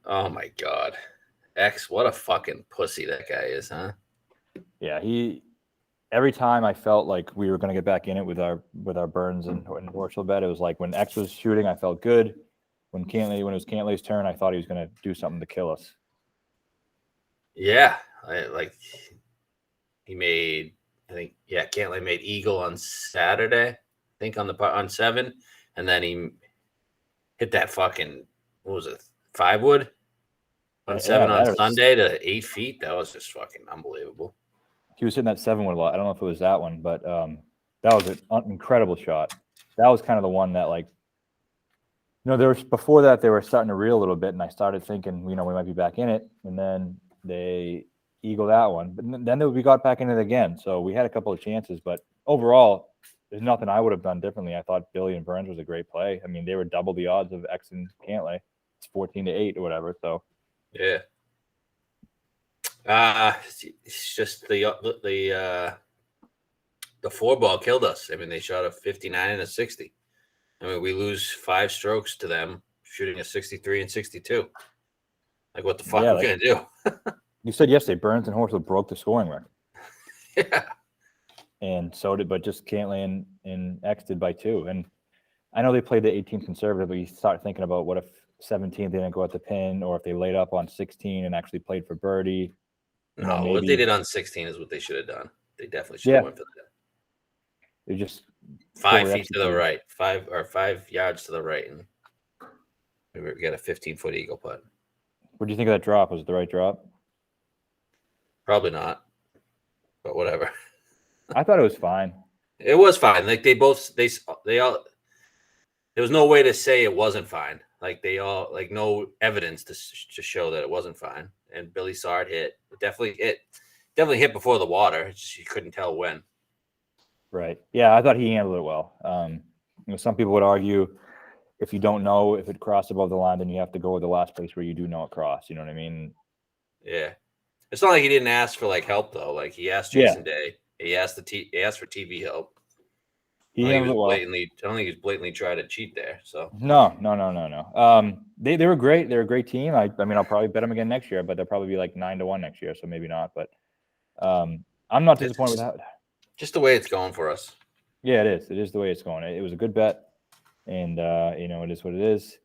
Oh my God. X, what a fucking pussy that guy is, huh? Yeah, every time I felt like we were going to get back in it with our Burns and Horschel bet, it was like when X was shooting, I felt good. When it was Cantley's turn, I thought he was going to do something to kill us. Yeah, he made, Cantley made eagle on Saturday, I think on 7, and then he hit that fucking, what was it, 5 wood on 7 on Sunday to 8 feet. That was just fucking unbelievable. He was hitting that 7 wood a lot. I don't know if it was that one, but that was an incredible shot. That was kind of the one that, like, there was, before that they were starting to reel a little bit, and I started thinking, we might be back in it, and then they eagle that one, but then we got back in it again. So we had a couple of chances, but overall, there's nothing I would have done differently. I thought Billy and Burns was a great play. I mean, they were double the odds of X and Cantley. It's 14-8 or whatever. So yeah, it's just the 4-ball killed us. I mean, they shot a 59 and a 60. I mean, we lose 5 strokes to them shooting a 63 and 62. Like, what the fuck are we gonna do? You said yesterday, Burns and Horschel broke the scoring record. Yeah. And so but just Cantley and X did by 2. And I know they played the 18th conservative, but you start thinking about what if 17th didn't go at the pin, or if they laid up on 16 and actually played for birdie. No, what they did on 16 is what they should have done. They definitely should have went for that. They just 5 feet to the right, 5 yards to the right, and we got a 15-foot eagle putt. What do you think of that drop? Was it the right drop? Probably not, but whatever. I thought it was fine. It was fine. Like they all. There was no way to say it wasn't fine. Like they all, like, no evidence to show that it wasn't fine. And Billy saw it hit. It definitely hit before the water. It's just you couldn't tell when. Right. Yeah, I thought he handled it well. Some people would argue if you don't know if it crossed above the line, then you have to go with the last place where you do know it crossed. You know what I mean? Yeah. It's not like he didn't ask for like help though. Like he asked Jason Day. He asked for TV help. I don't think he was blatantly trying to cheat there. So no. They were great. They're a great team. I mean, I'll probably bet them again next year, but they'll probably be like 9-1 next year, so maybe not. But I'm not disappointed with that. Just the way it's going for us. Yeah, it is. It is the way it's going. It was a good bet, and it is what it is.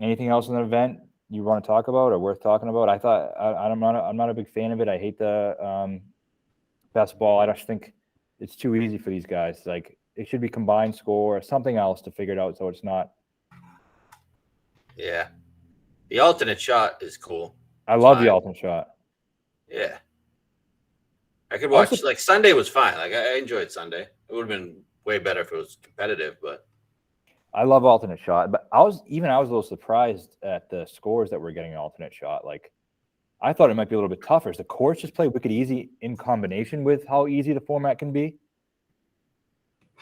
Anything else in the event you want to talk about or worth talking about? I'm not a big fan of it. I hate the best ball. I just think it's too easy for these guys. Like, it should be combined score or something else to figure it out, so it's not. Yeah, the alternate shot is cool. I love the alternate shot. Yeah, I could watch. Like, Sunday was fine. Like, I enjoyed Sunday. It would have been way better if it was competitive, but I love alternate shot. But I was a little surprised at the scores that we're getting an alternate shot. Like, I thought it might be a little bit tougher. Does the course just play wicked easy in combination with how easy the format can be?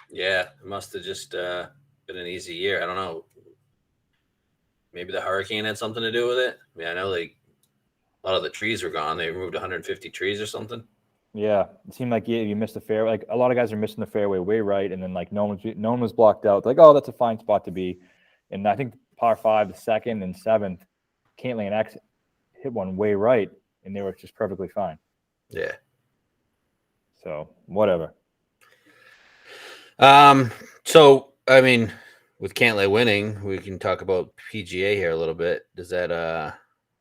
Yeah, it must have just been an easy year. I don't know. Maybe the hurricane had something to do with it. I mean, I know a lot of the trees were gone. They removed 150 trees or something. Yeah, it seemed like you missed the fairway. Like, a lot of guys are missing the fairway way right, and then like no one was blocked out. Like, oh, that's a fine spot to be. And I think par 5, the second and 7th, Cantley and X hit one way right, and they were just perfectly fine. Yeah. So whatever. So I mean, with Cantley winning, we can talk about PGA here a little bit. Does that? I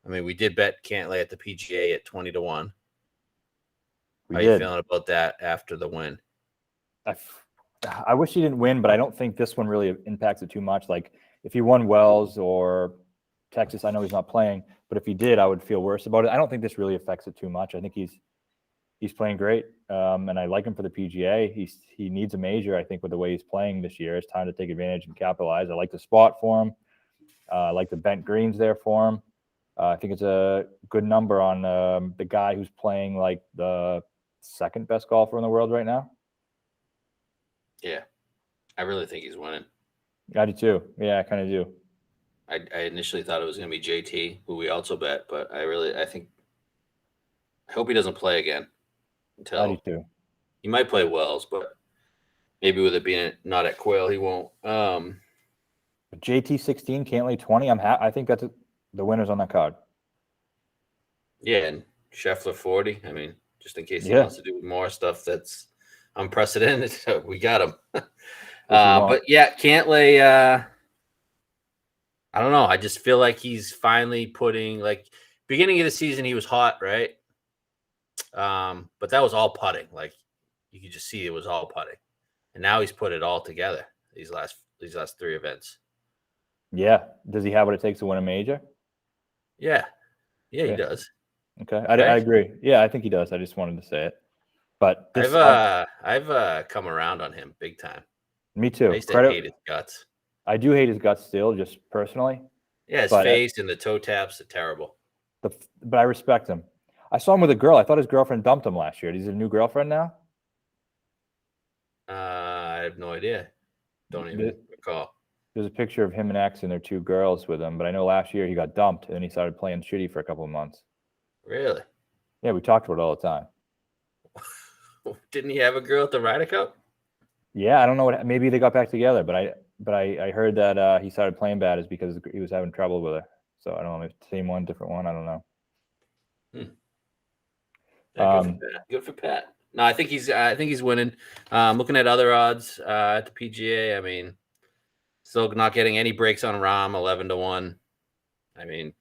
mean, we did bet Cantley at the PGA at 20-1. How are you feeling about that after the win? I wish he didn't win, but I don't think this one really impacts it too much. Like, if he won Wells or Texas, I know he's not playing, but if he did, I would feel worse about it. I don't think this really affects it too much. I think he's playing great, and I like him for the PGA. He needs a major, I think, with the way he's playing this year. It's time to take advantage and capitalize. I like the spot for him. I like the bent greens there for him. I think it's a good number on the guy who's playing like the second best golfer in the world right now. Yeah, I really think he's winning. I do too. Yeah, I kind of do. I initially thought it was going to be JT, who we also bet, but I hope he doesn't play again. I do too. He might play Wells, but maybe with it being not at Quail, he won't. But JT 16, Cantlay 20. I think that's the winners on that card. Yeah, and Scheffler 40. I mean, just in case he Yeah. wants to do more stuff that's unprecedented, we got him. want- But yeah, Cantlay. I don't know. I just feel like he's finally putting like beginning of the season he was hot, right? But that was all putting. Like you could just see it was all putting, and now he's put it all together these last 3 events. Yeah. Does he have what it takes to win a major? Yeah, Yeah. he does. Okay, Right? I agree. Yeah, I think he does. I just wanted to say it. But this, I've come around on him big time. Me too. I used to hate his guts. I do hate his guts still, just personally. Yeah, his face and the toe taps are terrible. But I respect him. I saw him with a girl. I thought his girlfriend dumped him last year. He's a new girlfriend now? I have no idea. Don't even recall. There's a picture of him and X and their 2 girls with him. But I know last year he got dumped, and then he started playing shitty for a couple of months. Really? Yeah, we talked about it all the time. Didn't he have a girl at the Ryder Cup? Yeah, I don't know what. Maybe they got back together, but I heard that he started playing bad is because he was having trouble with her. So I don't know if it's the same one, different one. I don't know. Yeah, good for Pat. No, I think he's winning. Looking at other odds at the PGA, I mean, still not getting any breaks on Rahm, 11-1. I mean,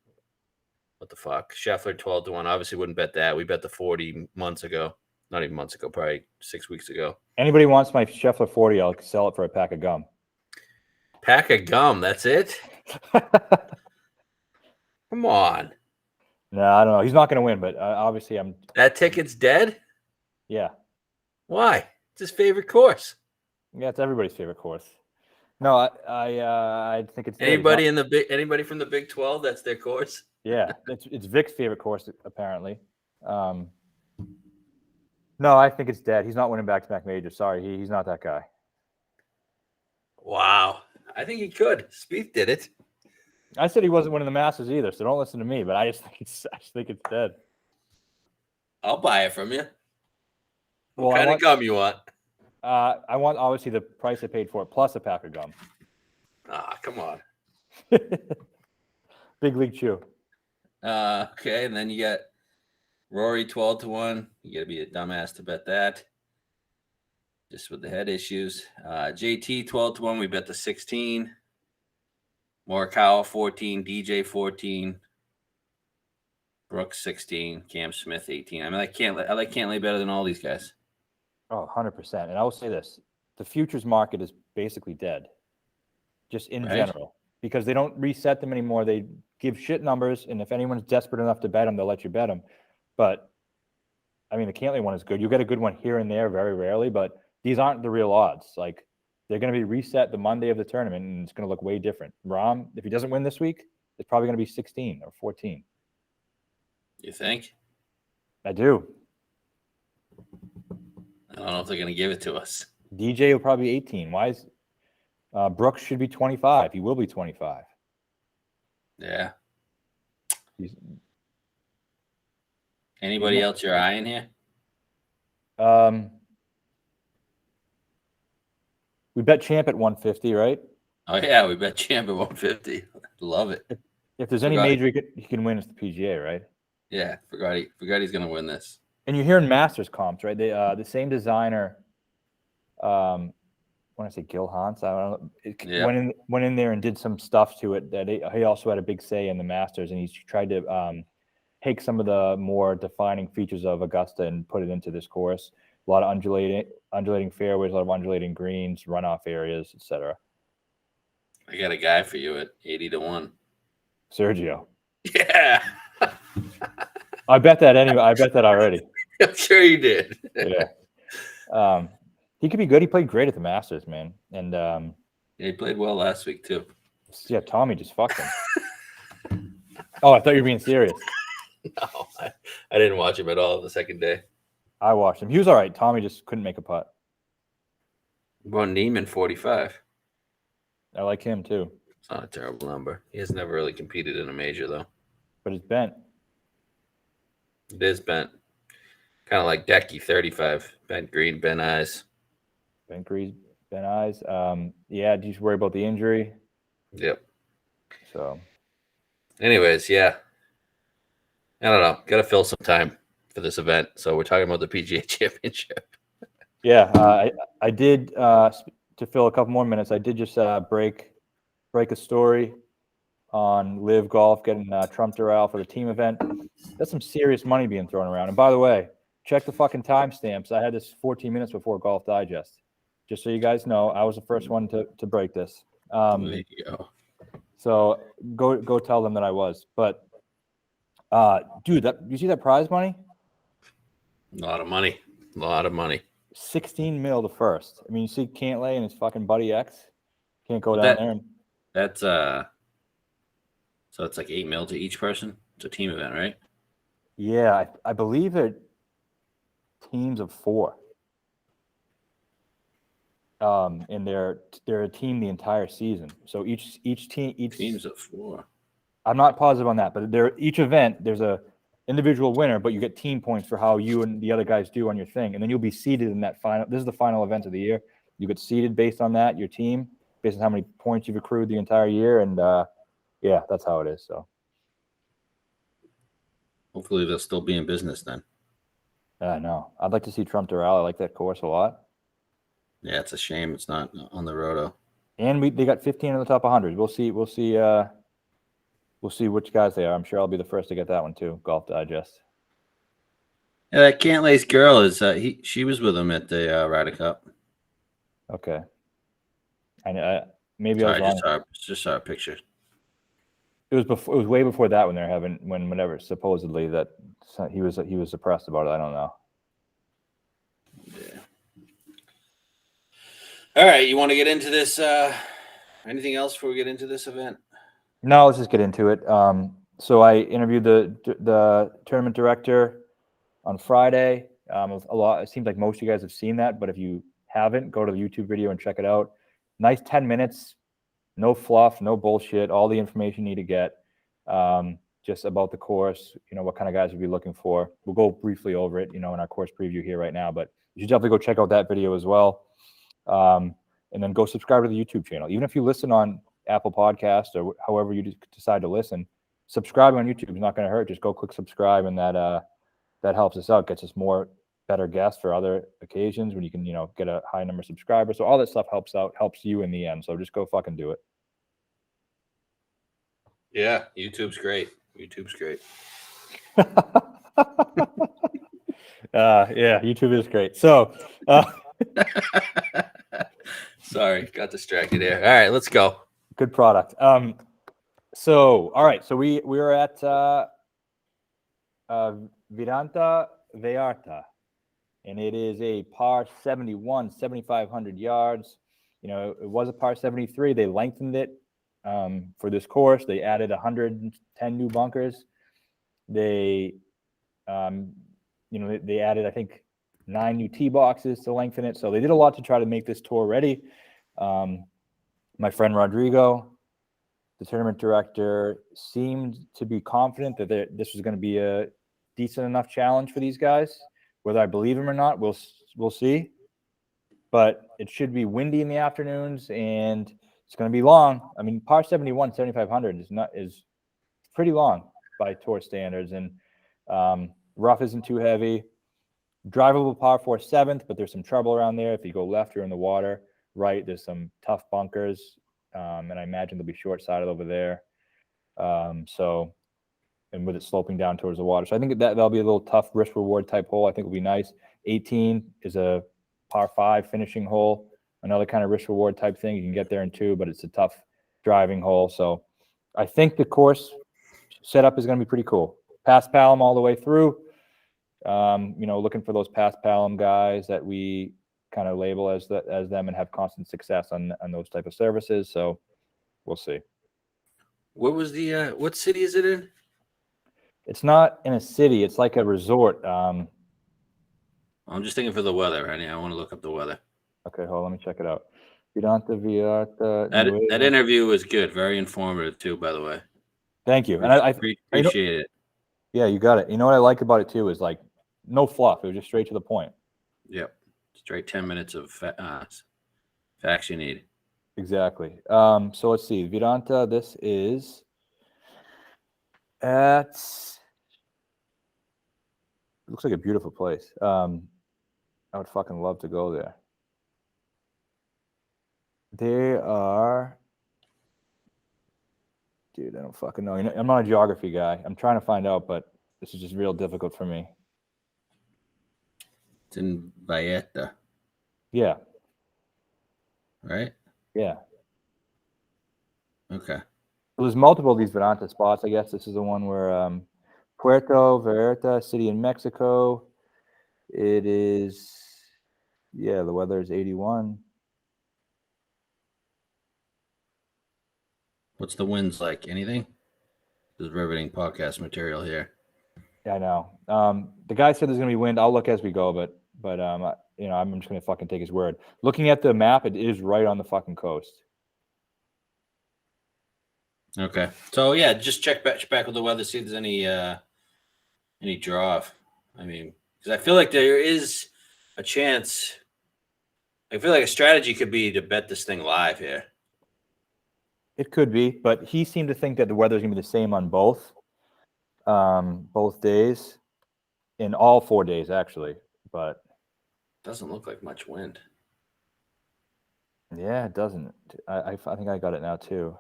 what the fuck? Scheffler 12-1. Obviously, wouldn't bet that. We bet the 40 months ago. Not even months ago, probably 6 weeks ago. Anybody wants my Scheffler 40? I'll sell it for a pack of gum. Pack of gum. That's it. Come on. No, I don't know. He's not going to win, but obviously That ticket's dead? Yeah. Why? It's his favorite course. Yeah, it's everybody's favorite course. No, I think it's anybody from the Big 12, that's their course? Yeah, it's Vic's favorite course, apparently. No, I think it's dead. He's not winning back-to-back majors. Sorry, he's not that guy. Wow. I think he could. Spieth did it. I said he wasn't winning the Masters either, so don't listen to me. But I just think it's dead. I'll buy it from you. Well, what kind of gum you want? I want obviously the price I paid for it plus a pack of gum. Come on. Big League Chew. Okay, and then you got Rory 12-1. You got to be a dumbass to bet that. Just with the head issues. JT 12-1. We bet the 16. Morikawa 14. DJ 14. Brooks 16. Cam Smith 18. I mean, I like Cantlay better than all these guys. Oh, 100%. And I will say this. The futures market is basically dead. Just in general. Because they don't reset them anymore. They give shit numbers. And if anyone's desperate enough to bet them, they'll let you bet them. But, I mean, the Cantlay one is good. You get a good one here and there very rarely. But these aren't the real odds. Like, they're going to be reset the Monday of the tournament. And it's going to look way different. Rahm, if he doesn't win this week, it's probably going to be 16 or 14. You think? I do. I don't know if they're going to give it to us. DJ will probably be 18. Why is Brooks should be 25. He will be 25. Yeah. Anybody else you're eyeing here? We bet Champ at 150, right? Oh, yeah, we bet Champ at 150. Love it. If there's any major he can win, it's the PGA, right? Yeah, forgot he's going to win this. And you're hearing Masters comps, right? They the same designer, when I say Gil Hans, I don't know, went in there and did some stuff to it that he also had a big say in the Masters, and he tried to take some of the more defining features of Augusta and put it into this course. A lot of undulating fairways, a lot of undulating greens, runoff areas, etc. I got a guy for you at 80-1. Sergio. Yeah. I bet that anyway. I bet that already. I'm sure you did. Yeah. He could be good. He played great at the Masters, man. And yeah, he played well last week too. Yeah, Tommy just fucked him. Oh, I thought you were being serious. No, I didn't watch him at all the second day. I watched him. He was all right. Tommy just couldn't make a putt. Well, Neiman 45. I like him too. It's not a terrible number. He has never really competed in a major though. But it's bent. It is bent. Kind of like Decky 35. Bent green, bent eyes. Bent green, bent eyes. Yeah, do you worry about the injury? Yep. So, anyways, yeah. I don't know. Got to fill some time for this event. So we're talking about the PGA Championship. yeah, I did to fill a couple more minutes. I did just break a story on Live Golf getting Trump Doral for the team event. That's some serious money being thrown around. And by the way, check the fucking timestamps. I had this 14 minutes before Golf Digest. Just so you guys know, I was the first one to break this. There you go. So go tell them that I was. But dude, you see that prize money? A lot of money. A lot of money. 16 mil the first. I mean, you see Cantlay and his fucking buddy X. Can't go down there. That's so it's like 8 mil to each person. It's a team event, right? Yeah, I believe it. Teams of 4. And they're a team the entire season. So each teams of 4. I'm not positive on that, but each event there's a individual winner, but you get team points for how you and the other guys do on your thing, and then you'll be seeded in that final. This is the final event of the year. You get seeded based on that, your team, based on how many points you've accrued the entire year, and yeah, that's how it is. So hopefully they'll still be in business then. No, I'd like to see Trump Doral. I like that course a lot. Yeah, it's a shame it's not on the roto. And they got 15 in the top 100. We'll see which guys they are. I'm sure I'll be the first to get that one too. Golf Digest. Yeah, that Cantlay's girl is she was with him at the Ryder Cup. Okay. I maybe Sorry, I was wrong. just saw a picture. It was way before that when they're having whenever supposedly that he was suppressed about it. I don't know. Yeah. All right, you want to get into this? Anything else before we get into this event? No, let's just get into it. So I interviewed the tournament director on Friday. It seems like most of you guys have seen that, but if you haven't, go to the YouTube video and check it out. Nice 10 minutes, no fluff, no bullshit. All the information you need to get, just about the course. What kind of guys we'll be looking for. We'll go briefly over it, in our course preview here right now. But you should definitely go check out that video as well. And then go subscribe to the YouTube channel. Even if you listen on Apple Podcasts or however you decide to listen, subscribing on YouTube is not going to hurt. Just go click subscribe, and that helps us out, gets us more better guests for other occasions when you can, get a high number of subscribers. So all that stuff helps you in the end. So just go fucking do it. Yeah, YouTube's great. Yeah, YouTube is great. So sorry, got distracted there. All right, let's go. Good product. So all right, so we were at Vidanta Vallarta, and it is a par 71, 7,500 yards. It was a par 73. They lengthened it for this course. They added 110 new bunkers. They they added, I think, 9 new tee boxes to lengthen it. So they did a lot to try to make this tour ready. My friend Rodrigo, the tournament director, seemed to be confident that this was going to be a decent enough challenge for these guys. Whether I believe him or not, we'll see. But it should be windy in the afternoons, and it's going to be long. I mean, par 71, 7,500 is pretty long by tour standards, and rough isn't too heavy. Drivable par 4 7th, but there's some trouble around there. If you go left, you're in the water. Right, there's some tough bunkers, and I imagine they'll be short-sided over there. And with it sloping down towards the water. So I think that'll be a little tough risk-reward type hole. I think will be nice. 18 is a par 5 finishing hole, another kind of risk-reward type thing. You can get there in 2, but it's a tough driving hole. So I think the course setup is going to be pretty cool. Pass Palom all the way through. Looking for those Pass Palom guys that we kind of label as them and have constant success on those type of services. So we'll see. What was the what city is it in? It's not in a city. It's like a resort. I'm just thinking for the weather. I want to look up the weather. Okay, hold on. Let me check it out. Vidanta Vallarta. That interview was good. Very informative too, by the way. Thank you. And I appreciate it. Yeah, you got it. You know what I like about it too is like no fluff. It was just straight to the point. Yep. Straight 10 minutes of facts you need. Exactly. So let's see. Vidanta, this is at, looks like a beautiful place. I would fucking love to go there. They are, dude, I don't fucking know. I'm not a geography guy. I'm trying to find out, but this is just real difficult for me. It's in Valletta, Yeah. right? Yeah. Okay. Well, there's multiple of these Vidanta spots. I guess this is the one where Puerto Vallarta, city in Mexico. It is, yeah, the weather is 81. What's the winds like? Anything? This is riveting podcast material here. Yeah, I know. The guy said there's gonna be wind. I'll look as we go, but I'm just gonna fucking take his word. Looking at the map, it is right on the fucking coast. Okay. So yeah, just check back with the weather, see if there's any draw off. I mean, because I feel like there is a chance. I feel like a strategy could be to bet this thing live here. It could be, but he seemed to think that the weather's gonna be the same on both days, in all 4 days actually. But Doesn't look like much wind. yeah, it doesn't. I think I got it now too.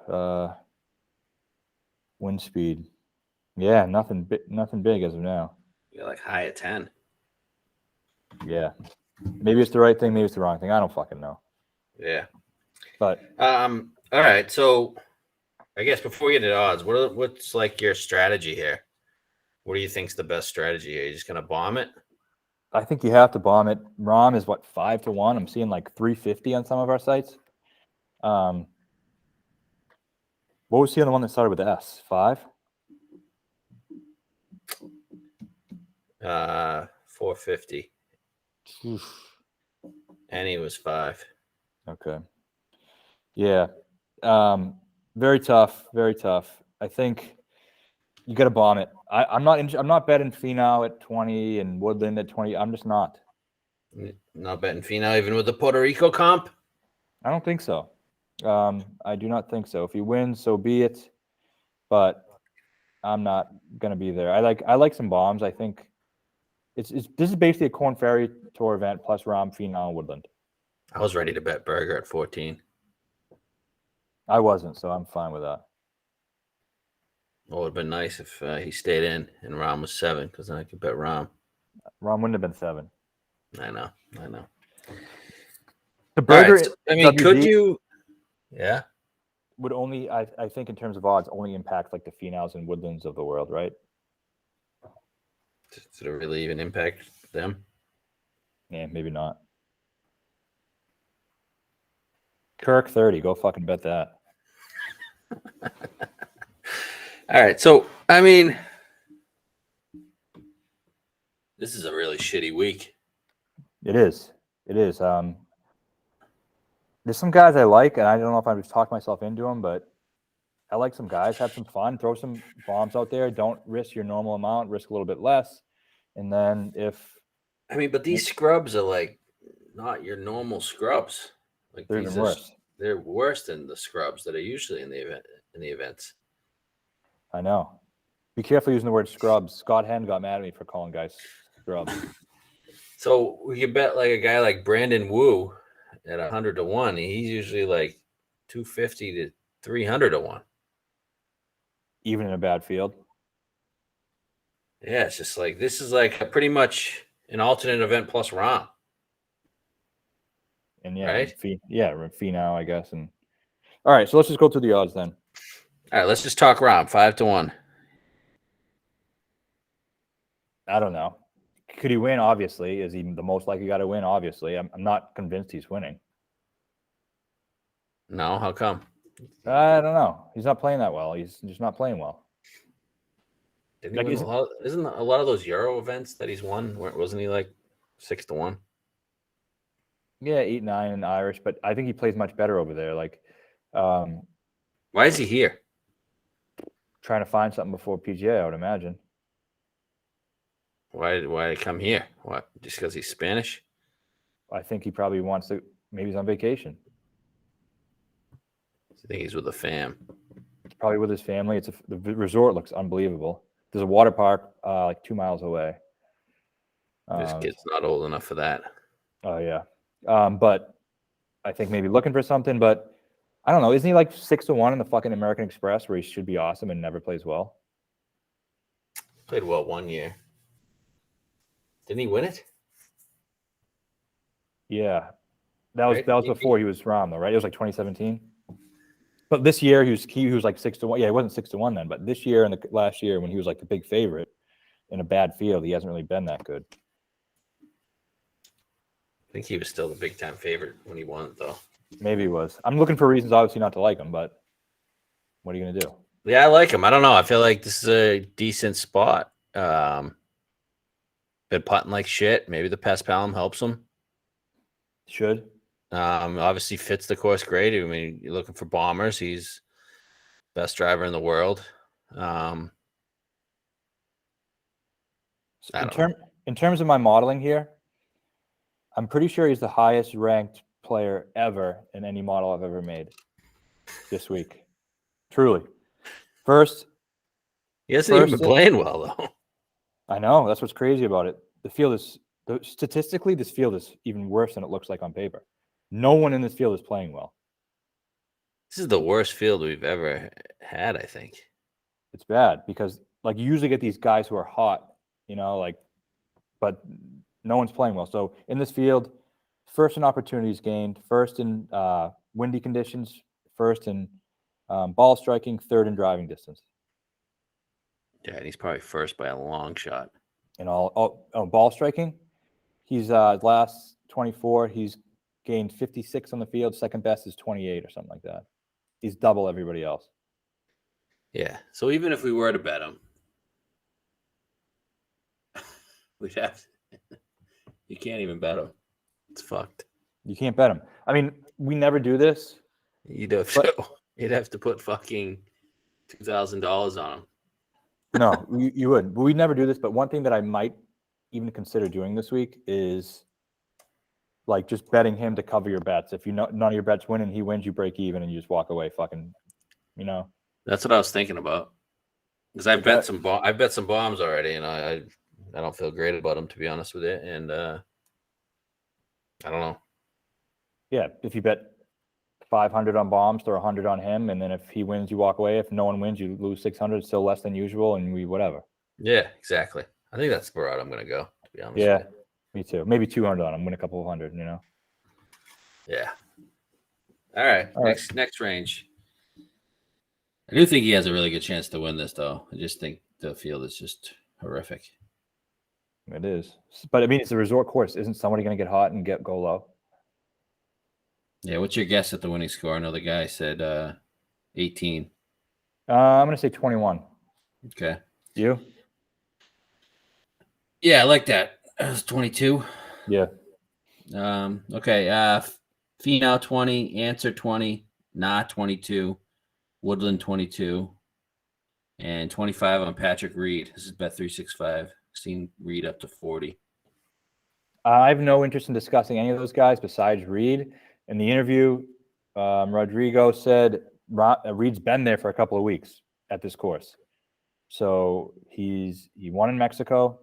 Wind speed. Yeah, nothing big as of now. You're like high at 10. Yeah, maybe it's the right thing, maybe it's the wrong thing. I don't fucking know. Yeah. But All right. So I guess before we get into odds, what's like your strategy here? What do you think's the best strategy? Are you just gonna bomb it? I think you have to bomb it. ROM is what, 5-1. I'm seeing like 350 on some of our sites. What was he on the one that started with S? 5? 450. Oof. And he was 5. Okay. Yeah. Very tough. Very tough. I think you got to bomb it. I'm not betting Finau at 20 and Woodland at 20. I'm just not. Not betting Finau even with the Puerto Rico comp. I don't think so. I do not think so. If he wins, so be it. But I'm not gonna be there. I like some bombs. I think this is basically a Corn Ferry Tour event plus Rom, Finau, and Woodland. I was ready to bet Berger at 14. I wasn't, so I'm fine with that. Well, it would have been nice if he stayed in and Rom was 7, because then I could bet Rom. Rom wouldn't have been 7. I know. The Berger, Right, so, I mean, could you? Yeah. would only, I think, in terms of odds, only impact like the Finaus and Woodlands of the world, right? Did it really even impact them? Yeah, maybe not. Kirk 30, go fucking bet that. All right, so I mean, this is a really shitty week. It is. There's some guys I like, and I don't know if I'm just talking myself into them, but I like some guys. Have some fun. Throw some bombs out there. Don't risk your normal amount. Risk a little bit less. And then but these scrubs are like not your normal scrubs. Like they're even worse. They're worse than the scrubs that are usually in the events. I know. Be careful using the word scrubs. Scott Henn got mad at me for calling guys scrubs. So we could bet like a guy like Brandon Wu at 100 to 1. He's usually like 250 to 300 to 1. Even in a bad field. Yeah, it's just like this is like pretty much an alternate event plus Rom. And yeah, right? Finau, I guess. And all right, so let's just go through the odds then. All right, let's just talk Rom. 5 to 1. I don't know. Could he win? Obviously, is he the most likely guy to win? Obviously, I'm not convinced he's winning. No, how come? I don't know. He's not playing that well. He's just not playing well. Isn't a lot of those Euro events that he's won? Wasn't he like 6 to 1? Yeah, 8-9 in Irish, but I think he plays much better over there. Like, why is he here? Trying to find something before PGA, I would imagine. Why come here? What? Just because he's Spanish? I think he probably wants to. Maybe he's on vacation. I think he's with the fam. It's probably with his family. The resort looks unbelievable. There's a water park like 2 miles away. This kid's not old enough for that. Oh yeah, but I think maybe looking for something. But I don't know. Isn't he like 6-1 in the fucking American Express, where he should be awesome and never plays well? Played well 1 year. Didn't he win it? Yeah, that was Right? before he was Rom though, right? It was like 2017. But this year he was like 6-1. Yeah, he wasn't 6-1 then, but this year and the last year when he was like the big favorite in a bad field, he hasn't really been that good. I think he was still the big time favorite when he won it, though. Maybe he was. I'm looking for reasons, obviously, not to like him, but what are you gonna do? Yeah, I like him. I don't know. I feel like this is a decent spot. Been putting like shit. Maybe the Paspalum helps him. Should. Obviously fits the course great. I mean, you're looking for bombers. He's best driver in the world. In terms of my modeling here, I'm pretty sure he's the highest ranked player ever in any model I've ever made this week. Truly. First. He hasn't even been playing well, though. I know. That's what's crazy about it. Statistically, this field is even worse than it looks like on paper. No one in this field is playing well. This is the worst field we've ever had, I think. It's bad because, like, you usually get these guys who are hot, but no one's playing well. So in this field, first in opportunities gained, first in windy conditions, first in ball striking, third in driving distance. Yeah, and he's probably first by a long shot. And ball striking, he's last 24. He's gained 56 on the field. Second best is 28 or something like that. He's double everybody else. Yeah. So even if we were to bet him, we'd have to. You can't even bet him. It's fucked. You can't bet him. I mean, we never do this. You'd have to put fucking $2,000 on him. No, you would. But we'd never do this. But one thing that I might even consider doing this week is like just betting him to cover your bets. If none of your bets win and he wins, you break even and you just walk away. That's what I was thinking about. Because I bet some bombs already, and I don't feel great about them, to be honest with you. And I don't know. Yeah, if you bet 500 on bombs, throw 100 on him, and then if he wins, you walk away. If no one wins, you lose 600. It's still less than usual, and we whatever. Yeah, exactly. I think that's the route I'm going to go, to be honest. Yeah, me too. Maybe 200 on him, win a couple of hundred. Yeah. All right. Next range. I do think he has a really good chance to win this, though. I just think the field is just horrific. It is, but I mean, it's a resort course. Isn't somebody going to get hot and go low? Yeah. What's your guess at the winning score? I know the guy said 18. I'm going to say 21. Okay. You? Yeah, I like that. It's 22. Yeah. Okay. Finau 20, Answer 20, Nah 22, Woodland 22, and 25 on Patrick Reed. This is Bet365. Seen Reed up to 40. I have no interest in discussing any of those guys besides Reed. In the interview, Rodrigo said Reed's been there for a couple of weeks at this course. So he won in Mexico,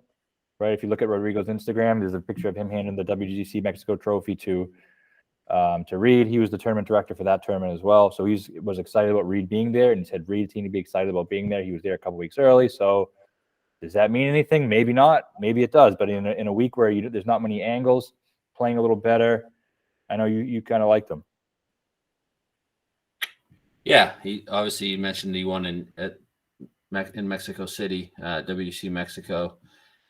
right? If you look at Rodrigo's Instagram, there's a picture of him handing the WGC Mexico trophy to Reed. He was the tournament director for that tournament as well. So he was excited about Reed being there and said Reed seemed to be excited about being there. He was there a couple of weeks early. So does that mean anything? Maybe not. Maybe it does. But in a week where there's not many angles, playing a little better, I know you kind of like them. Yeah, he obviously mentioned he won in Mexico City, WGC Mexico.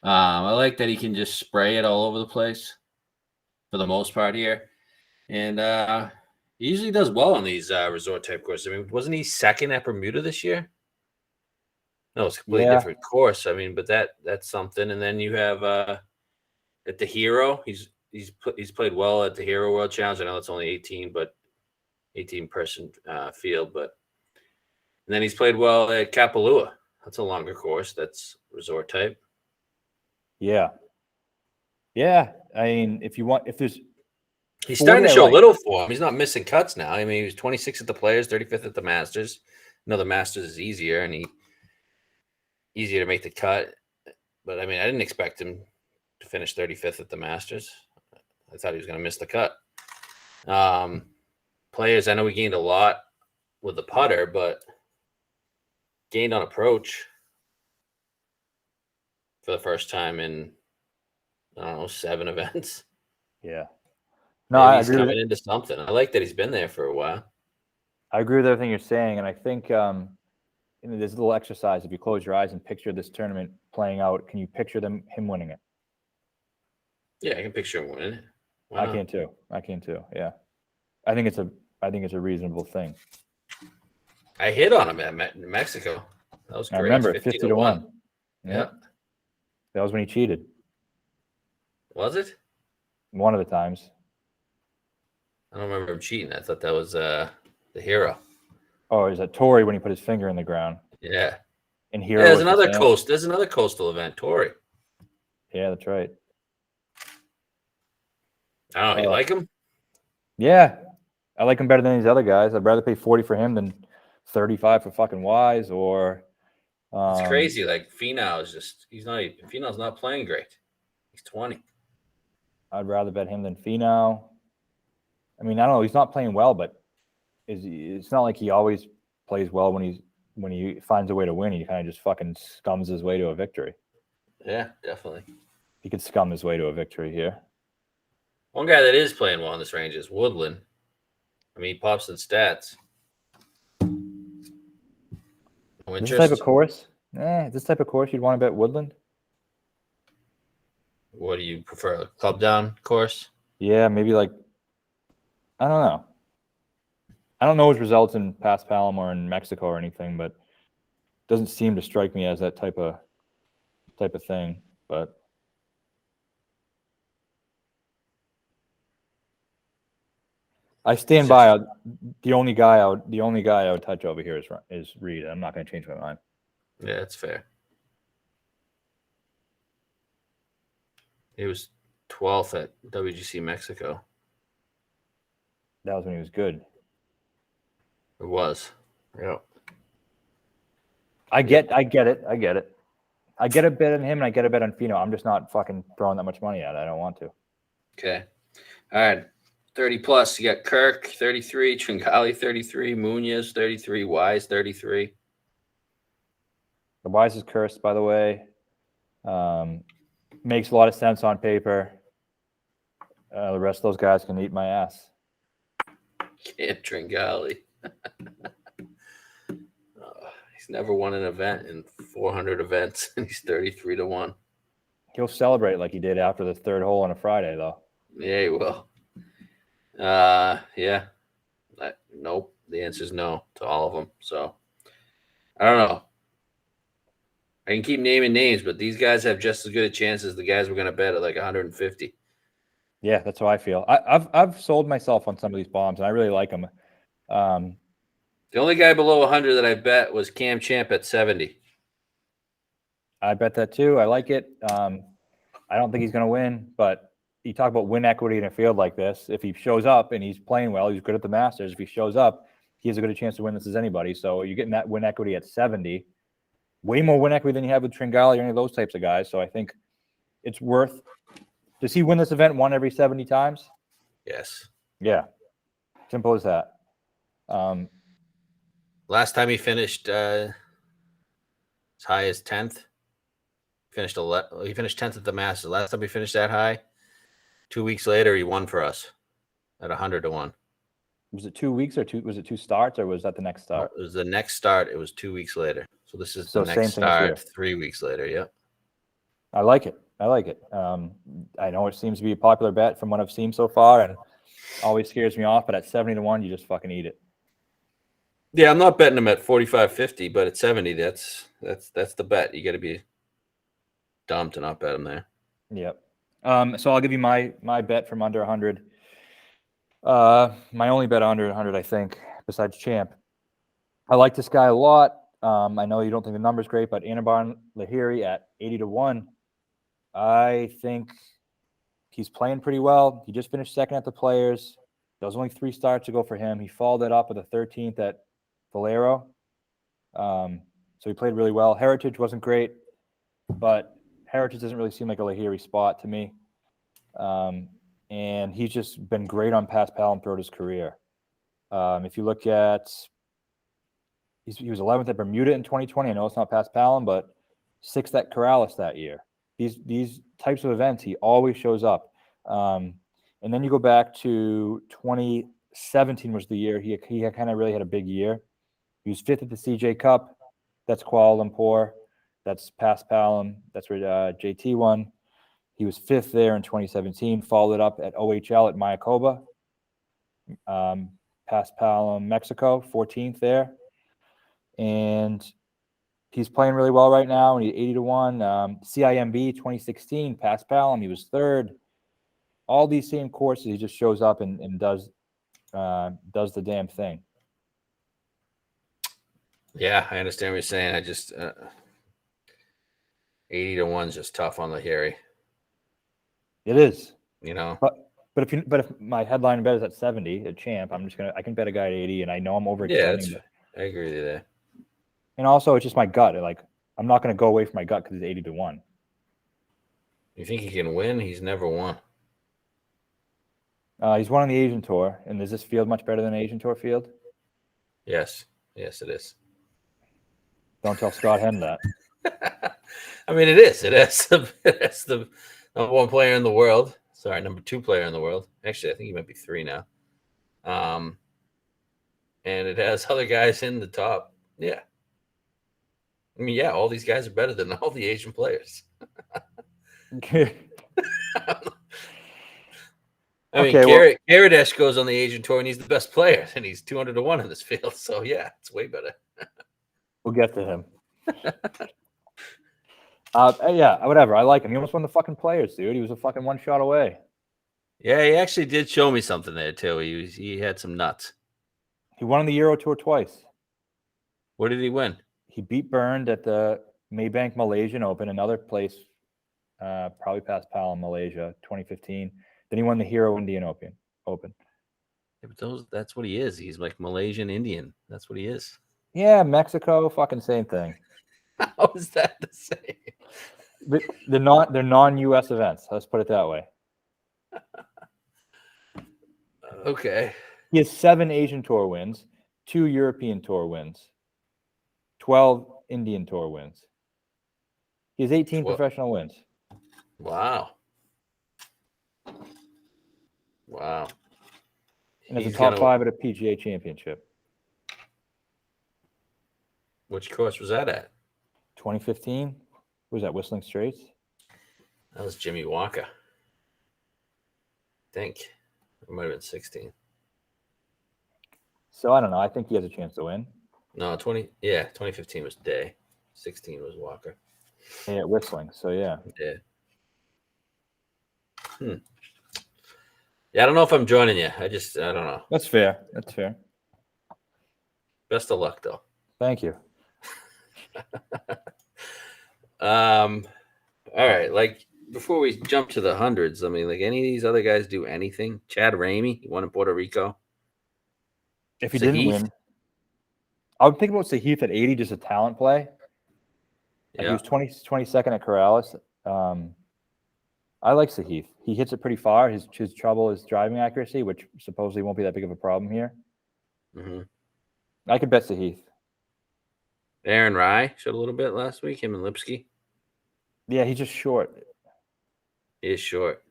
I like that he can just spray it all over the place for the most part here. And he usually does well on these resort type courses. I mean, wasn't he second at Bermuda this year? No, it's a completely different course. I mean, but that's something. And then you have at the Hero, he's played well at the Hero World Challenge. I know it's only 18 person field, but and then he's played well at Kapalua. That's a longer course. That's resort type. Yeah. I mean, if He's 40, starting to I show a like. little form. He's not missing cuts now. I mean, he was 26 at the Players, 35th at the Masters. The Masters is easier and easier to make the cut. But I mean, I didn't expect him to finish 35th at the Masters. I thought he was going to miss the cut. Players, I know we gained a lot with the putter, but gained on approach for the first time in, I don't know, 7 events. Yeah. No, Maybe I he's agree with coming it. into something. I like that he's been there for a while. I agree with everything you're saying, and I think there's a little exercise. If you close your eyes and picture this tournament playing out, can you picture him winning it? Yeah, I can picture him winning it. I can too. Yeah, I think it's a reasonable thing. I hit on him at Mexico. That was great. I remember 50 to 1. Yeah, that was when he cheated. Was it? One of the times. I don't remember him cheating. I thought that was the hero. Oh, is that Torrey when he put his finger in the ground? Yeah. And Hero. There's another coastal event, Torrey. Yeah, that's right. I don't know. You like him? Yeah, I like him better than these other guys. I'd rather pay 40 for him than 35 for fucking Wise or. It's crazy. Like Finau is just Finau's not playing great. He's 20. I'd rather bet him than Finau. I mean, I don't know. He's not playing well, but it's not like he always plays well when he finds a way to win. He kind of just fucking scums his way to a victory. Yeah, definitely. He could scum his way to a victory here. One guy that is playing well in this range is Woodland. I mean, he pops in stats. No This type of course, you'd want to bet Woodland. What do you prefer, a club down course? Yeah, maybe like, I don't know. I don't know his results in Pass Palomar or in Mexico or anything, but it doesn't seem to strike me as that type of thing. But I stand by the only guy I would touch over here is Reed. I'm not going to change my mind. Yeah, that's fair. He was 12th at WGC Mexico. That was when he was good. It was. Yeah. I get it. I get a bet on him and I get a bet on Finau. I'm just not fucking throwing that much money at it. I don't want to. Okay. All right. 30 plus. You got Kirk, 33, Tringali, 33, Munoz, 33, Wise, 33. The Wise is cursed, by the way. Makes a lot of sense on paper. The rest of those guys can eat my ass. Can't Tringali. He's never won an event in 400 events, and he's 33 to 1. He'll celebrate like he did after the third hole on a Friday, though. Yeah, he will. Yeah. Nope. The answer is no to all of them. So, I don't know. I can keep naming names, but these guys have just as good a chance as the guys we're going to bet at like 150. Yeah, that's how I feel. I've sold myself on some of these bombs, and I really like them. The only guy below 100 that I bet was Cam Champ at 70. I bet that too. I like it. I don't think he's going to win, but you talk about win equity in a field like this. If he shows up and he's playing well, he's good at the Masters. If he shows up, he has as good a chance to win this as anybody. So you're getting that win equity at 70. Way more win equity than you have with Tringali or any of those types of guys. So I think it's worth. Does he win this event one every 70 times? Yes. Yeah. Simple as that. Last time he finished as high as 10th. He finished 10th at the Masters. Last time he finished that high, 2 weeks later, he won for us at 100 to 1. Was it 2 weeks or was it 2 starts or was that the next start? No, it was the next start. It was 2 weeks later. So this is the same next thing as here. start 3 weeks later. Yep. I like it. I know it seems to be a popular bet from what I've seen so far and always scares me off, but at 70 to 1, you just fucking eat it. Yeah, I'm not betting him at 45, 50, but at 70, that's the bet. You got to be dumb to not bet him there. Yep. So I'll give you my bet from under 100. My only bet under 100, I think, besides Champ. I like this guy a lot. I know you don't think the number's great, but Anabon Lahiri at 80 to 1. I think He's playing pretty well. He just finished second at the Players. There was only 3 starts to go for him. He followed that up with a 13th at Valero. So he played really well. Heritage wasn't great, but Heritage doesn't really seem like a Lahiri spot to me. And he's just been great on pass Palom throughout his career. If you look at, he was 11th at Bermuda in 2020. I know it's not pass Palom, but 6th at Corrales that year. These types of events, he always shows up. And then you go back to 2017 was the year he kind of really had a big year. He was 5th at the CJ Cup. That's Kuala Lumpur. That's Pass Palom. That's where JT won. He was 5th there in 2017. Followed up at OHL at Mayakoba. Pass Palom, Mexico, 14th there. And he's playing really well right now, and he's 80-1. CIMB 2016, Pass Palom, he was 3rd. All these same courses, he just shows up and does the damn thing. Yeah, I understand what you're saying. I just 80-1 is just tough on Lahiri. It is, you know. But if my headline bet is at 70 at Champ, I can bet a guy at 80, and I know I'm overextending. Yeah, I agree with you there. And also, it's just my gut. Like, I'm not going to go away from my gut because it's 80-1. You think he can win? He's never won. He's won on the Asian Tour, and is this field much better than the Asian Tour field? Yes, it is. Don't tell Scott Henn that. I mean, it is. It's the number 1 player in the world. Sorry, number 2 player in the world. Actually, I think he might be 3 now. And it has other guys in the top. Yeah. I mean, yeah, all these guys are better than all the Asian players. I mean, Karadesh goes on the Asian Tour, and he's the best player, and he's 200-1 in this field. So, yeah, it's way better. We'll get to him. Yeah, whatever. I like him. He almost won the fucking Players, dude. He was a fucking 1 shot away. Yeah, he actually did show me something there, too. He had some nuts. He won the Euro Tour twice. What did he win? He beat Burned at the Maybank Malaysian Open, another place, probably past Palom, Malaysia, 2015. Then he won the Hero Indian Open. Yeah, but that's what he is. He's like Malaysian Indian. That's what he is. Yeah, Mexico, fucking same thing. How is that the same? They're non-US events. Let's put it that way. Okay. He has 7 Asian Tour wins, 2 European Tour wins, 12 Indian Tour wins. He has 18 professional wins. Wow. And is a top 5 at a PGA Championship. Which course was that at? 2015. What was that, Whistling Straits? That was Jimmy Walker. I think. It might have been 16. So I don't know. I think he has a chance to win. No, 2015 was Day. 16 was Walker. Yeah, at Whistling. So yeah. Yeah, I don't know if I'm joining you. I don't know. That's fair. Best of luck, though. Thank you. All right. Like, before we jump to the hundreds, I mean, like, any of these other guys do anything? Chad Ramey, he won in Puerto Rico. If he didn't win, I would think about Sahith at 80, just a talent play. Yeah. He was 22nd at Corrales. I like Sahith. He hits it pretty far. His trouble is driving accuracy, which supposedly won't be that big of a problem here. Mm-hmm. I could bet Sahith. Aaron Rye showed a little bit last week, him and Lipsky. Yeah, he's just short. He is short.